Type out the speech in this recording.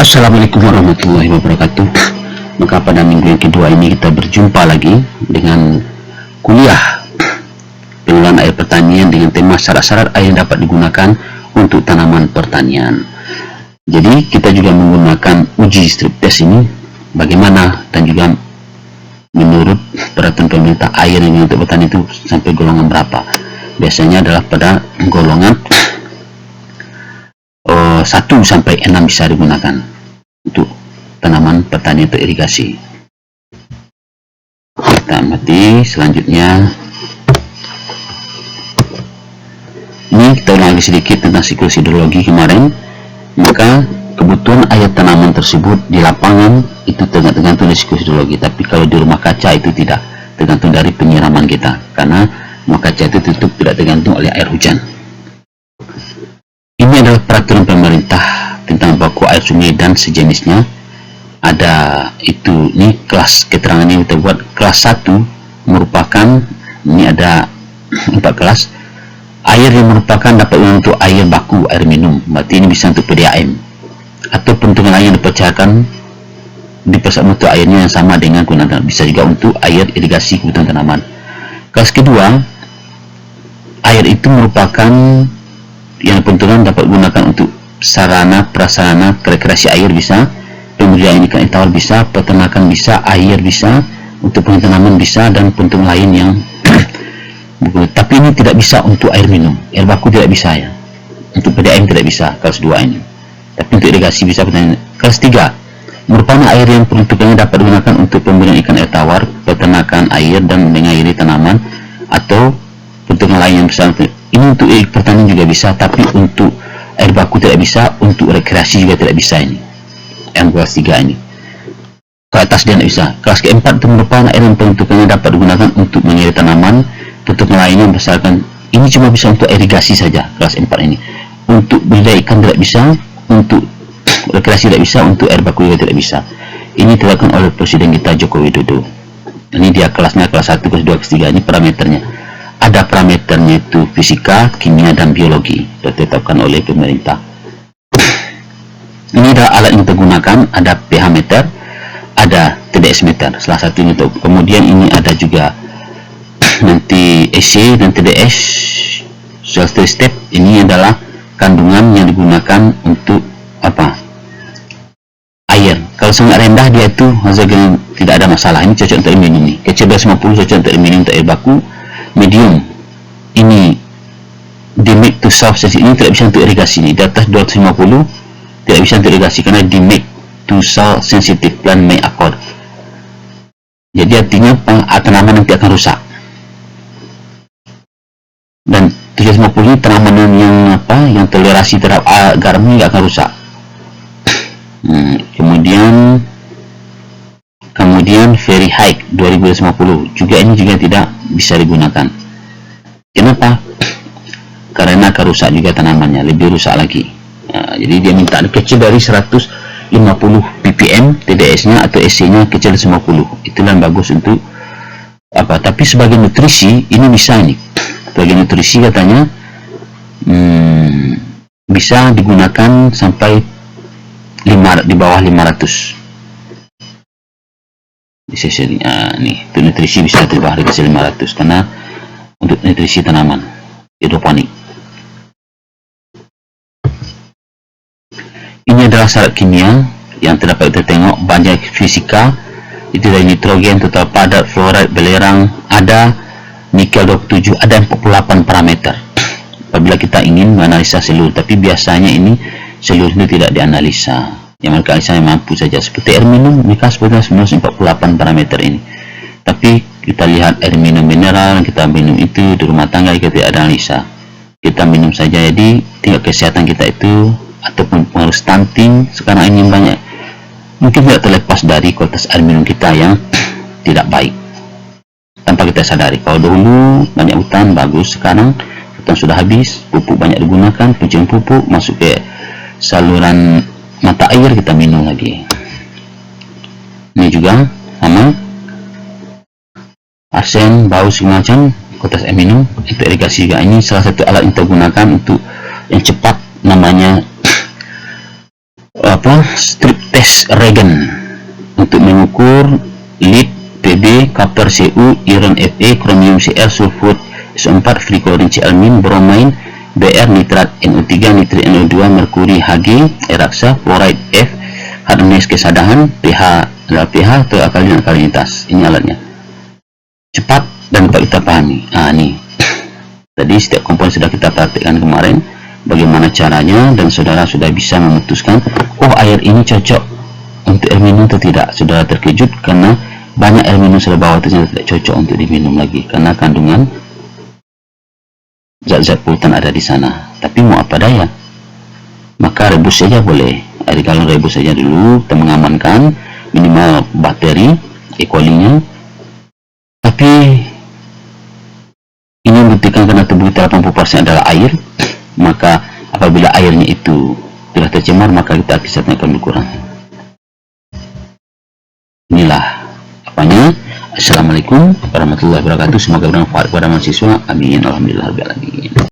Assalamualaikum warahmatullahi wabarakatuh. Maka pada minggu yang kedua ini kita berjumpa lagi dengan kuliah pengelolaan air pertanian dengan tema syarat-syarat air yang dapat digunakan untuk tanaman pertanian. Jadi kita juga menggunakan uji strip test ini bagaimana dan juga menurut peraturan pemerintah air ini untuk petani itu sampai golongan berapa. Biasanya adalah pada golongan 1 sampai 6 bisa digunakan untuk tanaman pertanian atau irigasi. Kita amati selanjutnya. Ini kita ulang lagi sedikit tentang siklus hidrologi kemarin. Maka kebutuhan air tanaman tersebut di lapangan itu tergantung dari siklus hidrologi. Tapi kalau di rumah kaca itu tidak, tergantung dari penyiraman kita. Karena rumah kaca itu tidak tergantung oleh air hujan. Ini adalah peraturan pemerintah tentang baku air sungai dan sejenisnya. Ada itu, ini kelas keterangan ini kita buat. Kelas 1 merupakan, ini ada 4 kelas. Air yang merupakan dapat untuk air baku, air minum, berarti ini bisa untuk PDAM atau pentungan lain yang dipercayakan di pusat mutu airnya yang sama dengan gunaan, bisa juga untuk air irigasi kebutuhan tanaman. Kelas kedua, air itu merupakan yang pentungan dapat digunakan untuk sarana prasarana rekreasi air, bisa pembudidayaan ikan tawar, bisa peternakan, bisa air, bisa untuk penanaman, bisa dan pentungan lain yang tapi ini tidak bisa untuk air minum, air baku tidak bisa ya, untuk PDAM tidak bisa kelas 2 ini, tapi untuk irigasi bisa. Kelas 3 merupakan air yang peruntukannya dapat digunakan untuk pembudidayaan ikan air tawar, peternakan air dan mengairi tanaman atau pentungan lain yang besar. Ini untuk pertanian juga bisa, tapi untuk air baku tidak bisa, untuk rekreasi juga tidak bisa. Ini yang kelas 3 ini, ke atas dia tidak bisa. Kelas keempat itu merupakan air yang peruntukannya dapat digunakan untuk mengairi tanaman, bentuk lainnya berdasarkan ini cuma bisa untuk irigasi saja. Kelas 4 ini untuk budidaya ikan tidak bisa, untuk rekreasi tidak bisa, untuk air baku juga tidak bisa. Ini dilakukan oleh Presiden kita Joko Widodo. Ini dia kelasnya, kelas 1, kelas 2, kelas 3. Ini parameternya. Ada parameternya itu fisika, kimia dan biologi, ditetapkan oleh pemerintah. Ini adalah alat yang digunakan, ada pH meter, ada TDS meter, salah satu itu. Kemudian ini ada juga nanti EC dan TDS Shelter Step. Ini adalah kandungan yang digunakan untuk apa? Air. Kalau sangat rendah dia itu hasilnya tidak ada masalah. Ini cocok untuk air minum nih. Kecil 250 cocok untuk air minum, untuk air baku. Medium ini dimake to self sensitive, ini tidak bisa untuk irigasi. Ini di atas 250 tidak bisa untuk irigasi karena dimake to self sensitive plant may accord. Jadi artinya tanaman nanti akan rusak. Dan 750 ini tanaman yang yang tolerasi terhadap garam ini tidak akan rusak. Kemudian very high 2250 juga, ini juga tidak bisa digunakan. Kenapa? Karena akan rusak juga tanamannya, lebih rusak lagi. Jadi dia minta kecil dari 150 ppm TDS-nya atau SC-nya kecil dari 50. Itulah yang bagus untuk apa? Tapi sebagai nutrisi ini bisa nih. Sebagai nutrisi katanya bisa digunakan sampai di bawah 500. Di sesinya nih, untuk nutrisi bisa di bawah 500 karena untuk nutrisi tanaman hidroponik. Ini adalah syarat kimia yang terdapat kita tengok, banyak fisika itu dari nitrogen, total padat, fluoride, belerang, ada nikel 27, ada 48 parameter apabila kita ingin menganalisa seluruh. Tapi biasanya ini seluruh itu tidak dianalisa, yang mereka analisa yang mampu saja. Seperti air minum, mereka sebutnya 48 parameter ini. Tapi kita lihat air minum mineral, kita minum itu di rumah tangga, kita tidak analisa, kita minum saja. Jadi tingkat kesehatan kita itu ataupun pengaruh stunting sekarang ini banyak, mungkin tidak terlepas dari kualitas air minum kita yang tidak baik tanpa kita sadari. Kalau dulu banyak hutan bagus, sekarang hutan sudah habis, pupuk banyak digunakan, pujian pupuk masuk ke saluran mata air, kita minum lagi. Ini juga sama, arsen, bau segala macam, kualitas air minum. Untuk irigasi juga ini salah satu alat yang kita gunakan untuk yang cepat, namanya strip test reagent untuk mengukur lead, Pb, copper Cu, iron Fe, chromium Cl, sulfur SO4, free chlorine Cl-, bromine Br, nitrat NO3, nitrit NO2, merkuri Hg, raksa, fluoride F, hardness kesadahan, pH adalah pH atau alkalinitas. Ini alatnya. Cepat dan dapat kita pahami. Ini. Tadi setiap komponen sudah kita praktikkan kemarin, bagaimana caranya, dan saudara sudah bisa memutuskan, oh air ini cocok untuk air minum atau tidak. Saudara terkejut karena banyak air minum sebelah bawah itu tidak cocok untuk diminum lagi karena kandungan zat-zat polutan ada di sana. Tapi mau apa daya, maka rebus saja boleh. Air galon rebus saja dulu, kita mengamankan minimal bakteri E. coli-nya. Tapi ini membuktikan karena tubuh kita 80% adalah air, maka apabila airnya itu sudah tercemar, maka kita kisahnya akan berkurang. Inilah apanya. Assalamualaikum warahmatullahi wabarakatuh. Semoga bermanfaat kepada mahasiswa. Amin. Alhamdulillah.